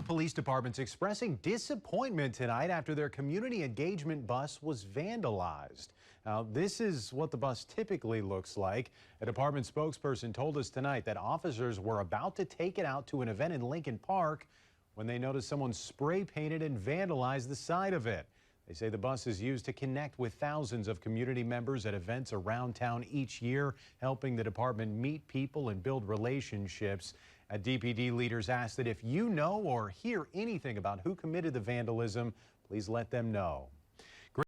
Duluth Police Department's expressing disappointment tonight after their community engagement bus was vandalized. Now, this is what the bus typically looks like. A department spokesperson told us tonight that officers were about to take it out to an event in Lincoln Park when they noticed someone spray painted and vandalized the side of it. They say the bus is used to connect with thousands of community members at events around town each year, helping the department meet people and build relationships. DPD leaders ask that if you know or hear anything about who committed the vandalism, please let them know.